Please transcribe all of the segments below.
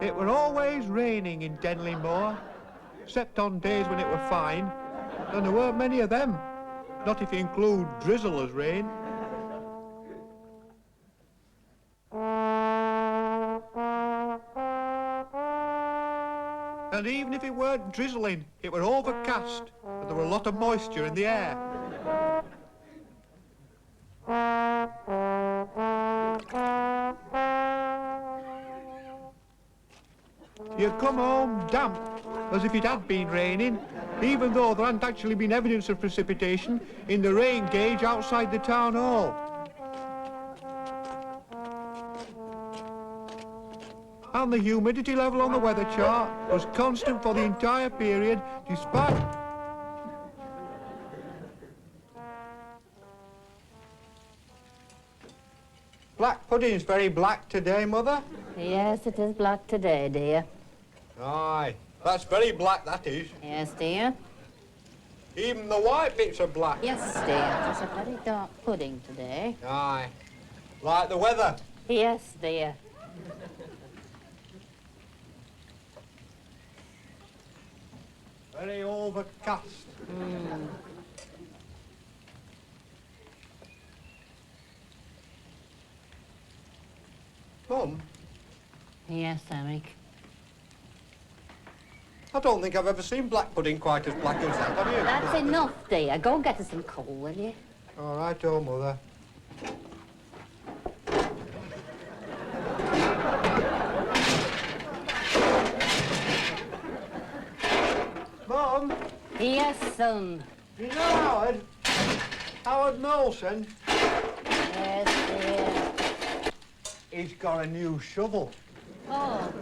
It were always raining in Denley Moor, except on days when it were fine, and there weren't many of them, not if you include drizzle as rain. And even if it weren't drizzling, it were overcast, and there were a lot of moisture in the air. You'd come home damp, as if it had been raining, even though there hadn't actually been evidence of precipitation in the rain gauge outside the town hall. And the humidity level on the weather chart was constant for the entire period, despite... Black pudding's very black today, Mother. Yes, it is black today, dear. Aye, that's very black, that is. Yes, dear. Even the white bits are black. Yes, dear. It's a very dark pudding today. Aye, like the weather. Yes, dear. Very overcast. Mum? Yes, Amick. I don't think I've ever seen black pudding quite as black as that, have you? That's enough, dear. Go and get us some coal, will you? All right, oh, Mother. Mum? Yes, son. You know Howard? Howard Molson? Yes, dear. He's got a new shovel. Oh.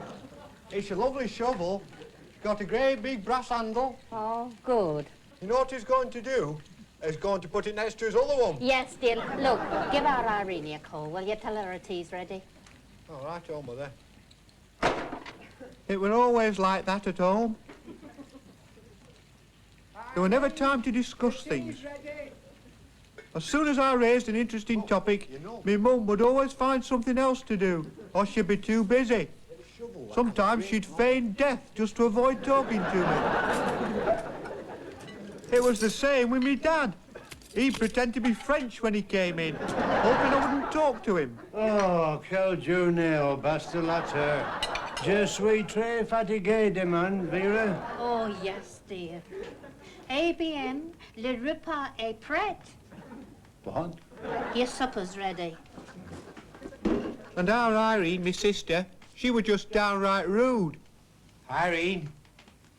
It's a lovely shovel. It's got a great big brass handle. Oh, good. You know what he's going to do? He's going to put it next to his other one. Yes, dear. Look, give our Irene a call, will you? Tell her her tea's ready. All right, oh, Mother. It were always like that at home. There were never time to discuss things. As soon as I raised an interesting topic, my mum would always find something else to do, or she'd be too busy. Sometimes she'd feign death just to avoid talking to me. It was the same with me dad. He'd pretend to be French when he came in, hoping I wouldn't talk to him. Oh, quelle journée au bastellateur. Je suis très fatigué demain, Vera. Oh, yes, dear. Eh bien, le repas est prêt. What? Your supper's ready. And our Irene, my sister, she was just downright rude. Irene,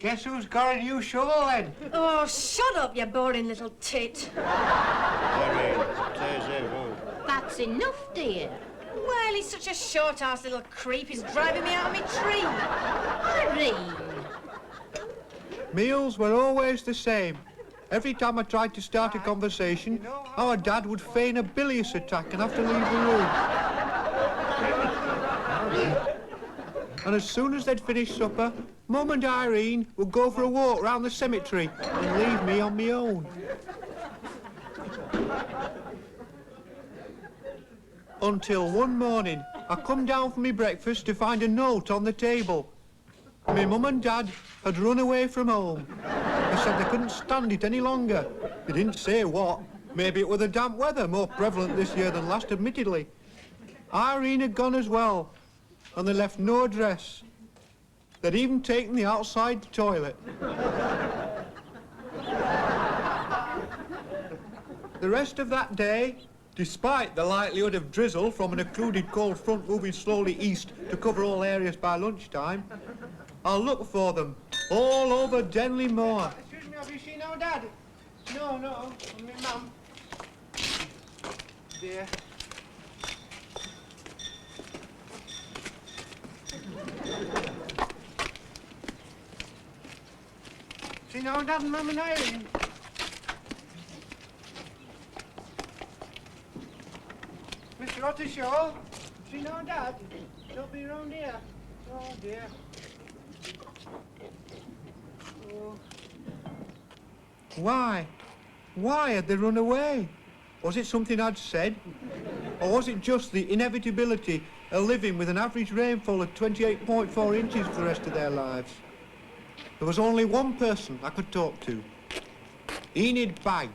guess who's got a new shovel then? Oh, shut up, you boring little tit. Irene, taisez-vous. That's enough, dear. Well, he's such a short-ass little creep, he's driving me out of my tree. Irene. Meals were always the same. Every time I tried to start a conversation, our dad would feign a bilious attack and have to leave the room. And as soon as they'd finished supper, Mum and Irene would go for a walk round the cemetery and leave me on my own. Until one morning, I come down for my breakfast to find a note on the table. My mum and dad had run away from home. They said they couldn't stand it any longer. They didn't say what. Maybe it was the damp weather, more prevalent this year than last, admittedly. Irene had gone as well, and they left no address. They'd even taken the outside toilet. The rest of that day, despite the likelihood of drizzle from an occluded cold front moving slowly east to cover all areas by lunchtime, I'll look for them all over Denley Moor. Excuse me, have you seen our dad? No, my mum. Dear. Seen our dad and Mum and Irene? Mr. Ottershaw, seen our dad? Don't be around here. Oh, dear. Oh. Why? Why had they run away? Was it something I'd said? Or was it just the inevitability of living with an average rainfall of 28.4 inches for the rest of their lives? There was only one person I could talk to. Enid Bagg,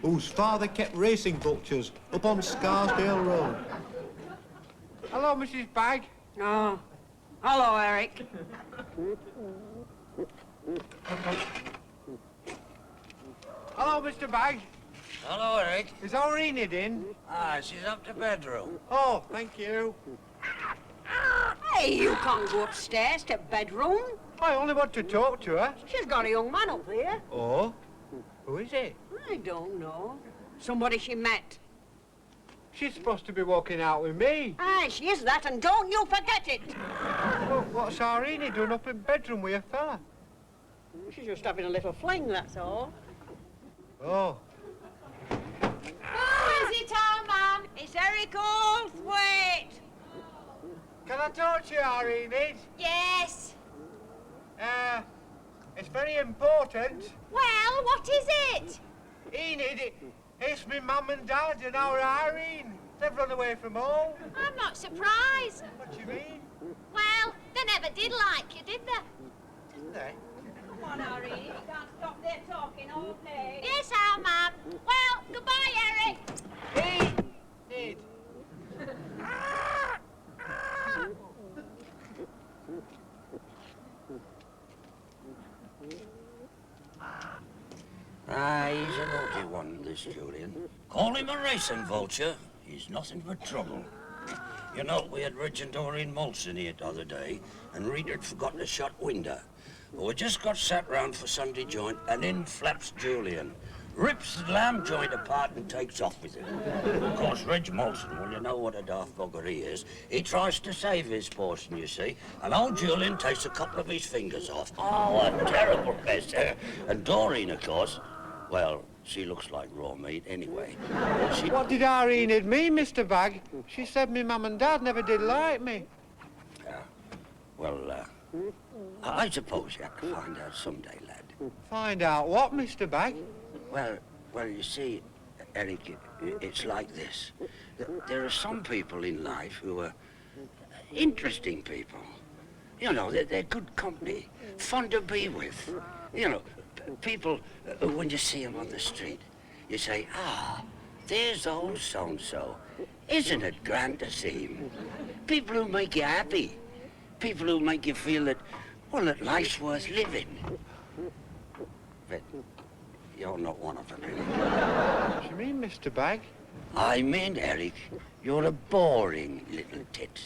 whose father kept racing vultures up on Scarsdale Road. Hello, Mrs. Bagg. Oh, hello, Eric. Hello, Mr. Bagg. Hello, Eric. Is our Enid in? Ah, she's up to bedroom. Oh, thank you. Hey, you can't go upstairs to bedroom. I only want to talk to her. She's got a young man up there. Oh? Who is it? I don't know. Somebody she met. She's supposed to be walking out with me. Aye, she is that, and don't you forget it. Well, what's our Enid doing up in bedroom with a fella? She's just having a little fling, that's all. Oh. Who is it, our man? It's Eric Olthwaite. Can I talk to you, our Enid? Yes. It's very important. Well, what is it? Enid, it's me mum and dad and our Irene. They've run away from home. I'm not surprised. What do you mean? Well, they never did like you, did they? Didn't they? Come on, Irene, you can't stop there talking all day. Yes, our man. Well, goodbye, Eric. Enid. Ah, he's a naughty one, this Julian. Call him a racing vulture. He's nothing but trouble. You know, we had Rich and Doreen Molson here the other day, and Rita had forgotten to shut window. Well, we just got sat round for Sunday joint, and in flaps Julian. Rips the lamb joint apart and takes off with it. Of course, Reg Molson, well, you know what a daft bugger he is. He tries to save his portion, you see, and old Julian takes a couple of his fingers off. Oh, a terrible mess. And Doreen, of course, well, she looks like raw meat anyway. What did our Enid mean, Mr. Bagg? She said me mum and dad never did like me. Well, I suppose you have to find out someday, lad. Find out what, Mr. Bagg? Well, you see, Eric, it's like this. There are some people in life who are interesting people. You know, they're good company, fun to be with. You know, people, when you see them on the street, you say, ah, there's old so-and-so. Isn't it grand to see him? People who make you happy. People who make you feel that, well, that life's worth living. But you're not one of them, really. What do you mean, Mr. Bagg? I mean, Eric, you're a boring little tit.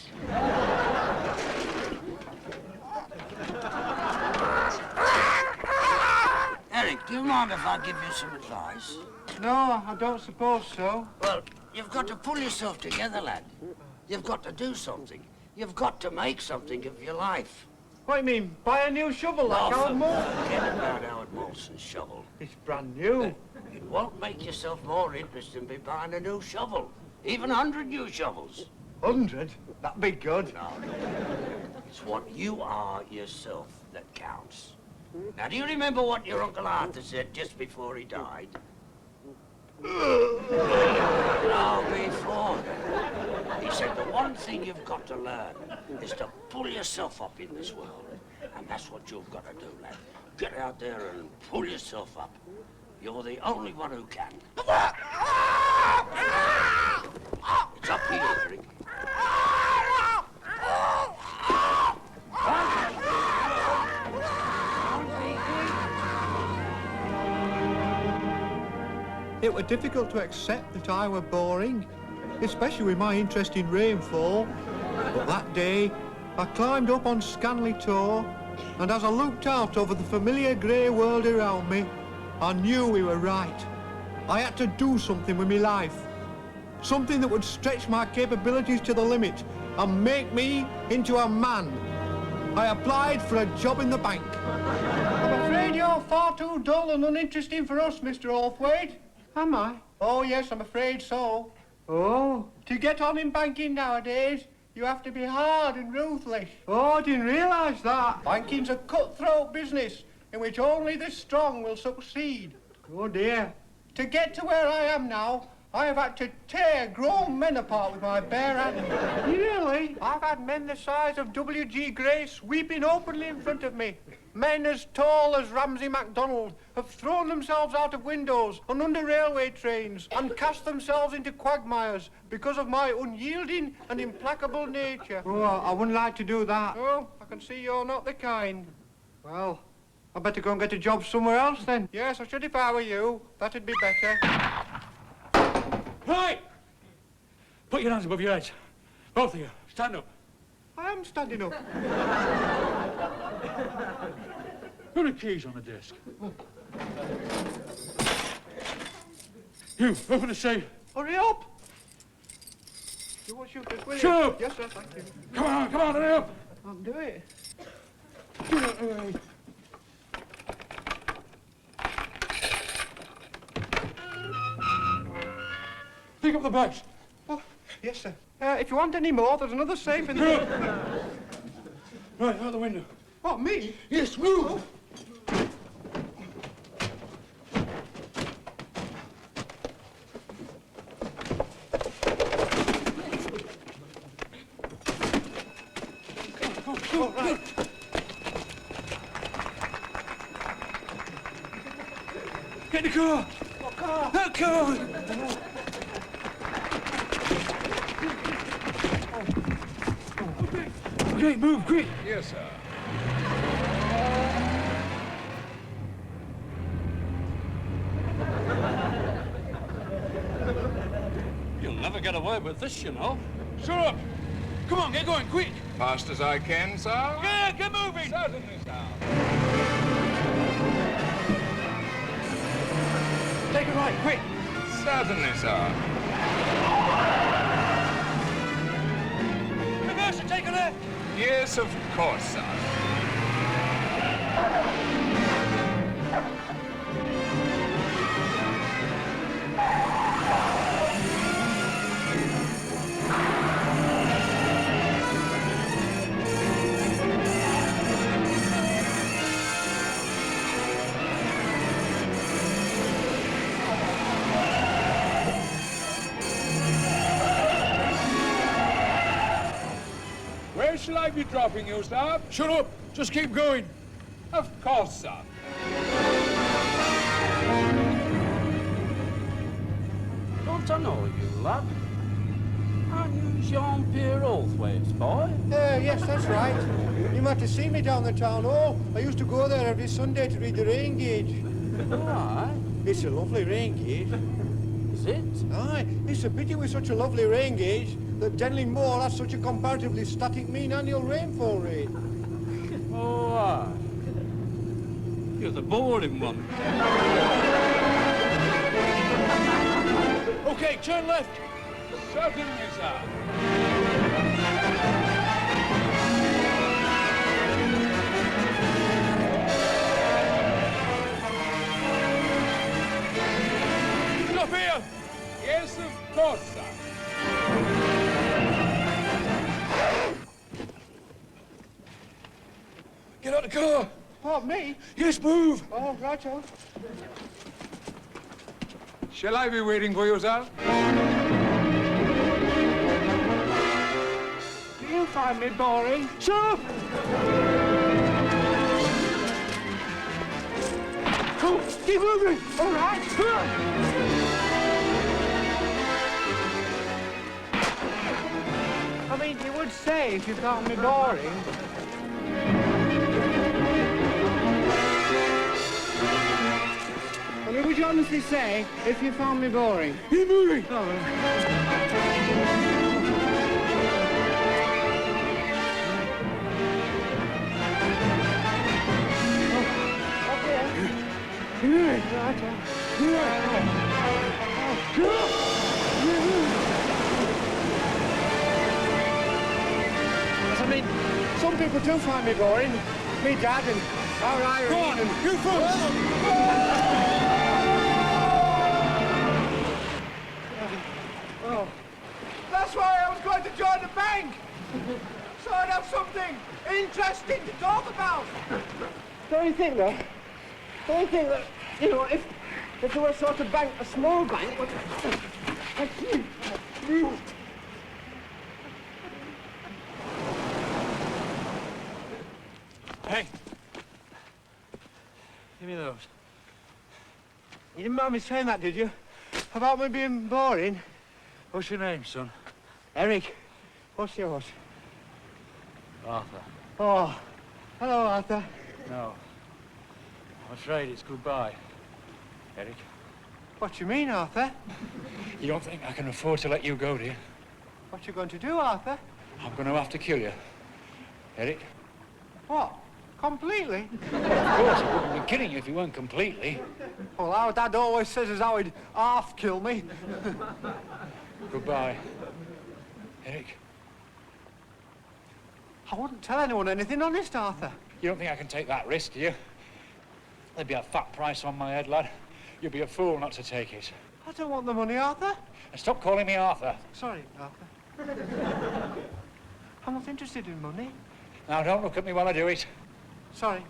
Eric, do you mind if I give you some advice? No, I don't suppose so. Well, you've got to pull yourself together, lad. You've got to do something. You've got to make something of your life. What do you mean, buy a new shovel like Howard Moore? Forget about Howard Molson's shovel. It's brand new. It won't make yourself more interesting by buying a new shovel. Even 100 new shovels. 100? That'd be good. No. It's what you are yourself that counts. Now, do you remember what your Uncle Arthur said just before he died? No, before that. He said the one thing you've got to learn is to pull yourself up in this world. And that's what you've got to do, lad. Get out there and pull yourself up. You're the only one who can. It's up here, Eric. It were difficult to accept that I were boring, especially with my interest in rainfall. But that day, I climbed up on Scanley Tor, and as I looked out over the familiar grey world around me, I knew we were right. I had to do something with my life. Something that would stretch my capabilities to the limit and make me into a man. I applied for a job in the bank. I'm afraid you're far too dull and uninteresting for us, Mr. Olthwaite. Am I? Oh, yes, I'm afraid so. Oh, to get on in banking nowadays, you have to be hard and ruthless. Oh, I didn't realise that. Banking's a cutthroat business in which only the strong will succeed. Oh, dear. To get to where I am now, I have had to tear grown men apart with my bare hands. Really? I've had men the size of W.G. Grace weeping openly in front of me. Men as tall as Ramsay MacDonald have thrown themselves out of windows and under railway trains and cast themselves into quagmires because of my unyielding and implacable nature. Oh, I wouldn't like to do that. Oh, I can see you're not the kind. Well, I better go and get a job somewhere else then. Yes, I should if I were you. That'd be better. Right! Put your hands above your heads. Both of you, stand up. I am standing up. Put the keys on the desk. You, open the safe. Hurry up! You won't shoot us, will you? Shut up! Yes, sir, thank you. Come on, hurry up. I'll do it. Pick up the bags. Oh, yes, sir. If you want any more, there's another safe in there. Right, out the window. What, me? Yes, move! All right. Get in the car! What car? That car! Okay, move, quick! Yes, sir. You'll never get away with this, you know. Shut up! Come on, get going, quick! Fast as I can, sir. Yeah, get moving! Certainly, sir. Take it right, quick! Certainly, sir. Reverse and take a left! Yes, of course, sir. Where shall I be dropping you, sir? Shut up! Just keep going! Of course, sir. Don't I know you, lad? Aren't you Jean-Pierre Olthwaite's boy? Yes, that's right. You might have seen me down the town hall. I used to go there every Sunday to read the rain gauge. Aye. It's a lovely rain gauge. Is it? Aye, it's a pity with such a lovely rain gauge that Denling Moor has such a comparatively static mean annual rainfall rate. Oh, aye. You're the boring one. Okay, turn left! Certainly, sir. Stop here! Yes, of course, sir. Get out of the car! Oh, me? Yes, move! Oh, righto. Shall I be waiting for you, sir? Do you find me boring? Shut up! Oh, keep moving! All right. I mean, you would say if you found me boring. I mean, would you honestly say if you found me boring? Keep moving! I mean, some people do find me boring. Me dad and our Irene. Come on, you folks! Oh. That's why I was going to join the bank. So I'd have something interesting to talk about. Don't you think that, you know, if there were a sort of bank, a small bank, Hey. Give me those. You didn't mind me saying that, did you? About me being boring? What's your name, son? Eric, what's yours? Arthur. Oh, hello, Arthur. No. I'm afraid it's goodbye, Eric. What do you mean, Arthur? You don't think I can afford to let you go, do you? What you going to do, Arthur? I'm going to have to kill you. Eric? What? Completely? Of course, I wouldn't be killing you if you weren't completely. Well, our dad always says as how he'd half kill me. Goodbye, Eric. I wouldn't tell anyone anything, honest, Arthur. You don't think I can take that risk, do you? There'd be a fat price on my head, lad. You'd be a fool not to take it. I don't want the money, Arthur. And stop calling me Arthur. Sorry, Arthur. I'm not interested in money. Now, don't look at me while I do it. Sorry.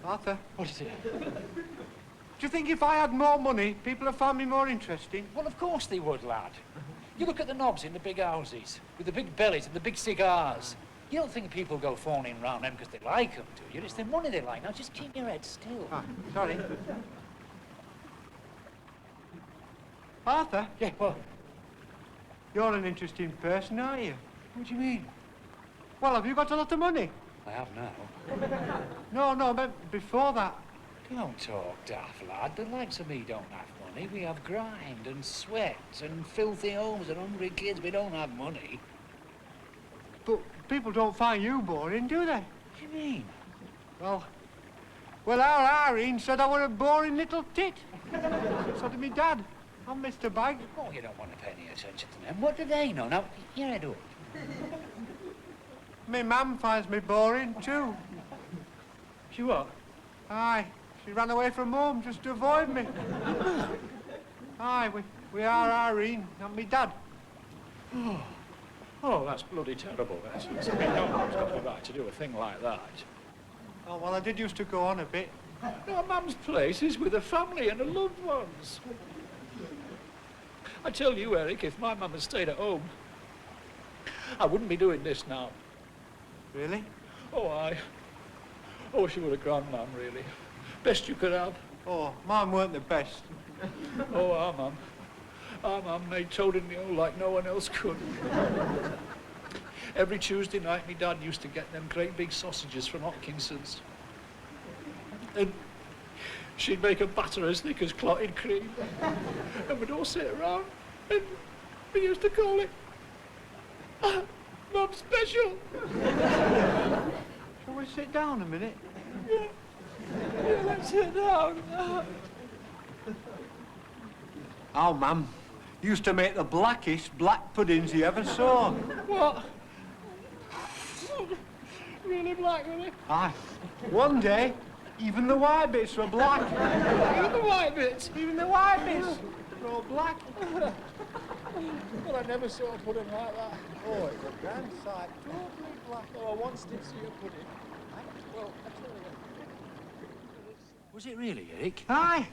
Arthur, What is it? do you think if I had more money, people would find me more interesting? Well, of course they would, lad. You look at the knobs in the big houses, with the big bellies and the big cigars. You don't think people go phoning round them because they like them, do you? It's the money they like. Now, just keep your head still. Ah, sorry. Arthur, Yeah, well, you're an interesting person, aren't you? what do you mean? Well, have you got a lot of money? I have now. No, but before that. Don't talk daft, lad. The likes of me don't have money. We have grind and sweat and filthy homes and hungry kids. We don't have money. But people don't find you boring, do they? What do you mean? Well, our Irene said I were a boring little tit. So did me dad and Mr. Bag. Oh, you don't want to pay any attention to them. What do they know? Now, your head up. Me mum finds me boring too. She what? Aye, she ran away from home just to avoid me. Aye, we are Irene and me dad. Oh, that's bloody terrible, that is. I mean, no one's got the right to do a thing like that. Oh, well, I did used to go on a bit. No, Mum's place is with her family and her loved ones. I tell you, Eric, if my mum had stayed at home, I wouldn't be doing this now. Really? Oh, aye. Oh, she was a grandmam, really. Best you could have. Oh, mine weren't the best. Oh, our mum made toad in the hole like no one else could. Every Tuesday night, my dad used to get them great big sausages from Hopkinson's. And she'd make a batter as thick as clotted cream. And we'd all sit around, and we used to call it Mum Special. Shall we sit down a minute? Yeah, let's sit down. Our mum used to make the blackest black puddings you ever saw. What? Really black, really? Aye. One day, even the white bits were black. Even the white bits? Even the white bits were all black. Well, I never saw a pudding like that. Oh, it's a grand sight. Totally black. Oh, I once did see a pudding. Well, I tell you. Was it really, Eric? Aye.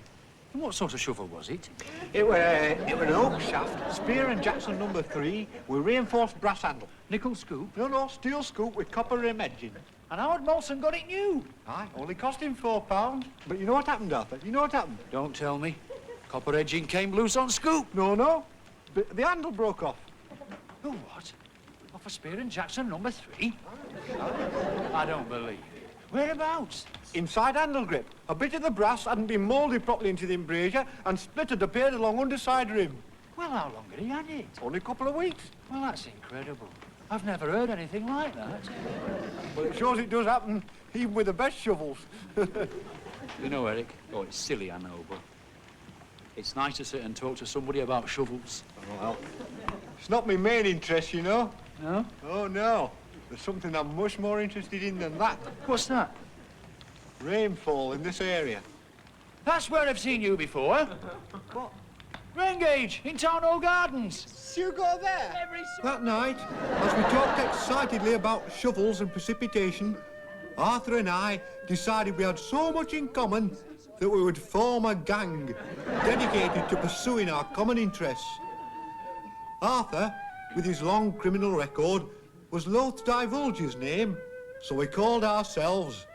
And what sort of shovel was it? It were an oak shaft, Spear and Jackson number 3, with reinforced brass handle. Nickel scoop? No, steel scoop with copper rim edging. And Howard Molson got it new. Aye, only cost him £4. But you know what happened, Arthur? You know what happened? Don't tell me. Copper edging came loose on scoop. No. The handle broke off. Oh, what? Off a Spear and Jackson number 3? I don't believe it. Whereabouts? Inside handle grip. A bit of the brass hadn't been moulded properly into the embrasure and split had appeared along underside rim. Well, how long had he had it? Only a couple of weeks. Well, that's incredible. I've never heard anything like that. Well, it shows it does happen, even with the best shovels. You know, Eric, oh, it's silly, I know, but it's nice to sit and talk to somebody about shovels. Oh, well, it's not my main interest, you know. No? Oh, no. There's something I'm much more interested in than that. What's that? Rainfall in this area. That's where I've seen you before. What? Rain gauge in Town Hall Gardens. You go there? That night, as we talked excitedly about shovels and precipitation, Arthur and I decided we had so much in common, that we would form a gang dedicated to pursuing our common interests. Arthur, with his long criminal record, was loath to divulge his name, so we called ourselves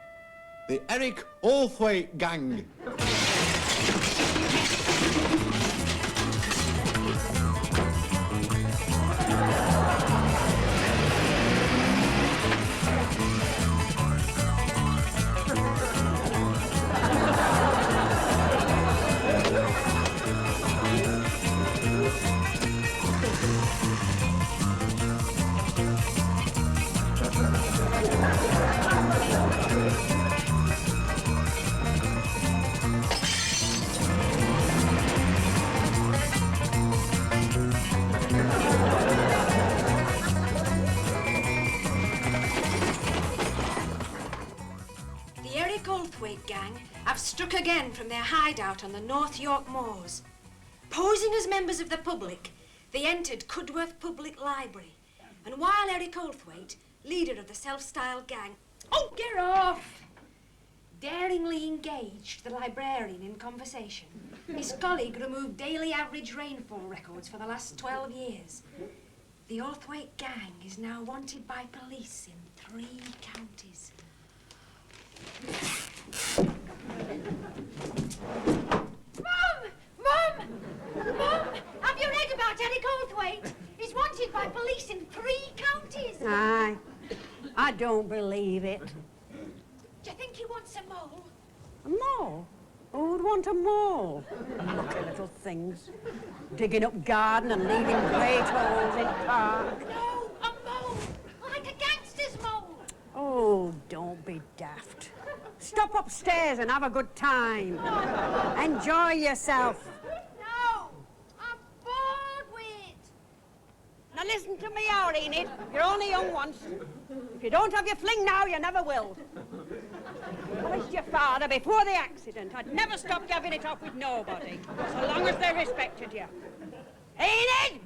the Eric Olthwaite Gang. Olthwaite gang have struck again from their hideout on the North York moors. Posing as members of the public, they entered Cudworth Public Library, and while Eric Olthwaite, leader of the self-styled gang, get off, daringly engaged the librarian in conversation, his colleague removed daily average rainfall records for the last 12 years. The Olthwaite gang is now wanted by police in 3 counties. Mum! Have you read about Eric Olthwaite? He's wanted by police in 3 counties. Aye. I don't believe it. Do you think he wants a mole? A mole? Who would want a mole? Lucky little things. Digging up garden and leaving great holes in park. No, a mole. Like a gangster's mole. Oh, don't be daft. Stop upstairs and have a good time. Enjoy yourself. No, I'm bored with it. Now listen to me, Enid. You're only young once. If you don't have your fling now, you never will. I wished your father before the accident I'd never stopped having it off with nobody, so long as they respected you. Enid!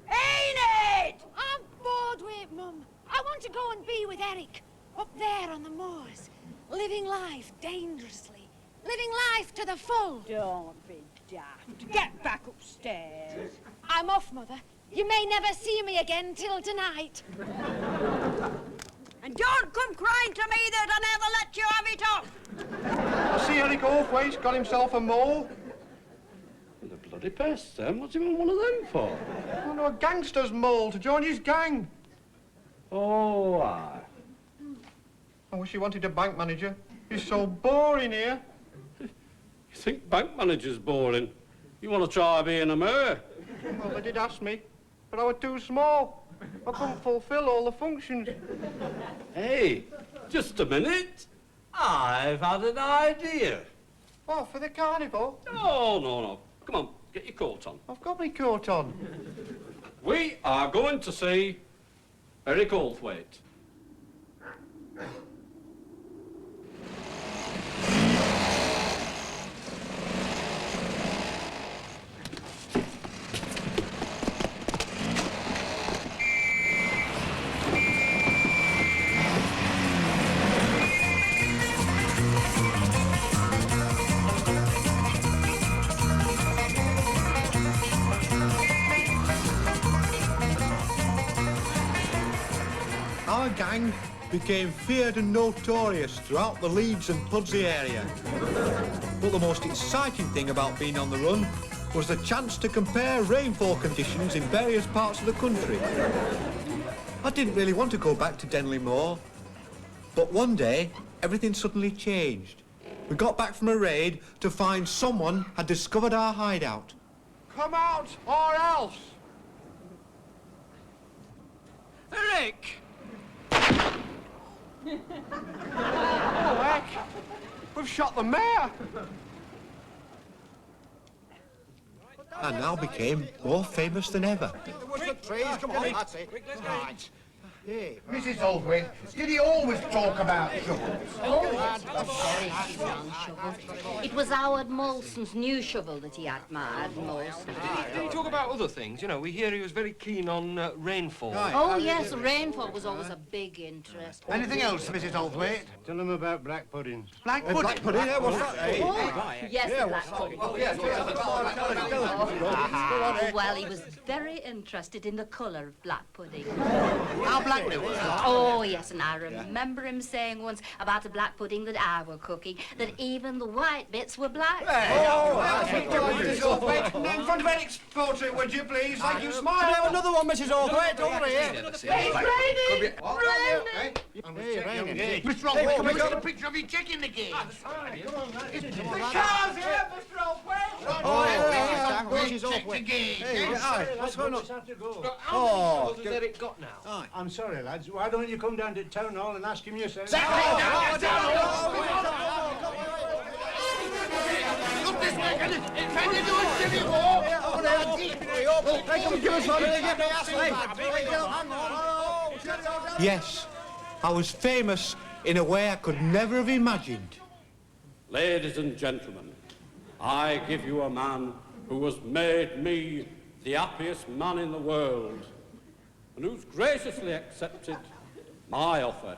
Enid! I'm bored with it, Mum. I want to go and be with Eric, up there on the moors, living life dangerously, living life to the full. Don't be daft. Get back upstairs. I'm off, Mother. You may never see me again till tonight. And don't come crying to me that I never let you have it off. I see Eric Olthwaite's got himself a mole. The bloody pest, then. What's he want one of them for? Oh, no, a gangster's mole to join his gang. Oh, aye. I wish he wanted a bank manager. He's so boring here. You think bank manager's boring? You want to try being a mayor? Well, they did ask me, but I was too small. I couldn't fulfill all the functions. Hey, just a minute. I've had an idea. What, for the carnival? No. Come on, get your coat on. I've got my coat on. We are going to see Eric Olthwaite. Our gang became feared and notorious throughout the Leeds and Pudsey area. But the most exciting thing about being on the run was the chance to compare rainfall conditions in various parts of the country. I didn't really want to go back to Denley Moor, but one day everything suddenly changed. We got back from a raid to find someone had discovered our hideout. Come out, or else! Eric! Oh, heck! We've shot the mayor! And now became more famous than ever. Come on, that's it. Right. Hey, Mrs. Olthwaite, did he always talk about shovels? Oh, very keen on shovels. It was Howard Molson's new shovel that he admired most. Did he talk about other things? You know, we hear he was very keen on rainfall. Right. Oh, yes, rainfall was always a big interest. Anything else, Mrs. Olthwaite? Tell him about black puddings. Black pudding? black pudding, yeah, what's that? Hey. Oh, yes, the black pudding. Oh, well, he was very interested in the colour of black pudding. How black it was? Oh, yes, and I remember him saying once about the black pudding that I were cooking, that even the white bits were black. Mrs. Olthwaite, in front of Eric's portrait, would you please? Thank you, smile. Can I have another one, Mrs. Olthwaite? Over here. It's raining! Hey, raining. Mr. Olthwaite, can we get a picture of you checking the game? The car's here, Mr. Olthwaite. Mrs. Olthwaite. Hey, aye, what's going on? Oh, what has Eric got now? I'm sorry, lads. Why don't you come down to town hall and ask him yourself? Look this way, can you do a silly walk? Hey, come and give us one. Yes, I was famous in a way I could never have imagined. Ladies and gentlemen, I give you a man who has made me the happiest man in the world and who's graciously accepted my offer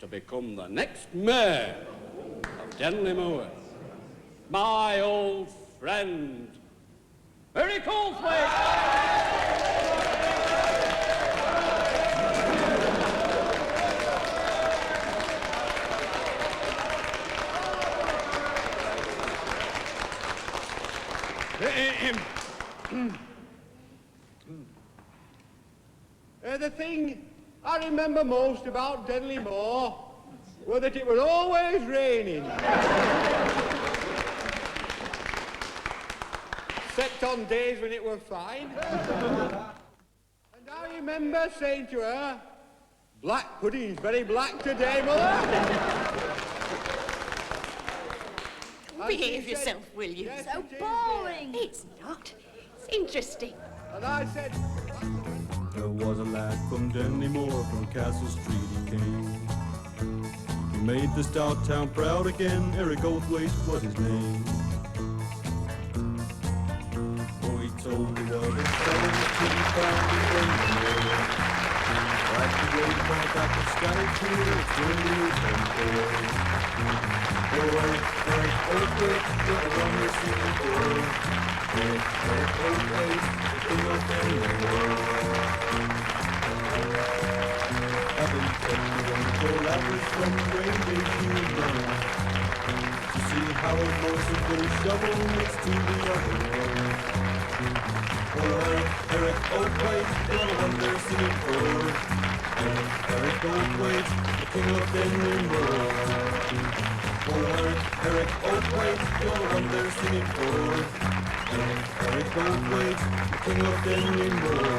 to become the next mayor of Denley Moor. My old friend, Eric Olthwaite! The thing I remember most about Denley Moor was that it was always raining. Except on days when it was fine. And I remember saying to her, "Black pudding's very black today, Mother." Behave yourself, will you? Yes, So it is, boring. It's not. It's interesting. And I said, there was a lad from Denley Moor, from Castle Street he came. He made the stout town proud again, Eric Olthwaite was his name. Oh, he told me of his fellow that he found in Denley Moor. Like the way the ball back the sky clear, it's Denley Moor's home floor. Oh, Eric Olthwaite, you're the one we're singing for. Eric Olthwaite, the king of Denley Moor. I've been taking on the cold hours from rain days to run to see how a Morrison with a shovel next to the other one. Oh, Eric Olthwaite, you're the one they're singing for. Eric Olthwaite, the king of Denley Moor. Oh, Eric Olthwaite, you're the one they're singing for. Eric Olthwaite, the king of Denley Moor.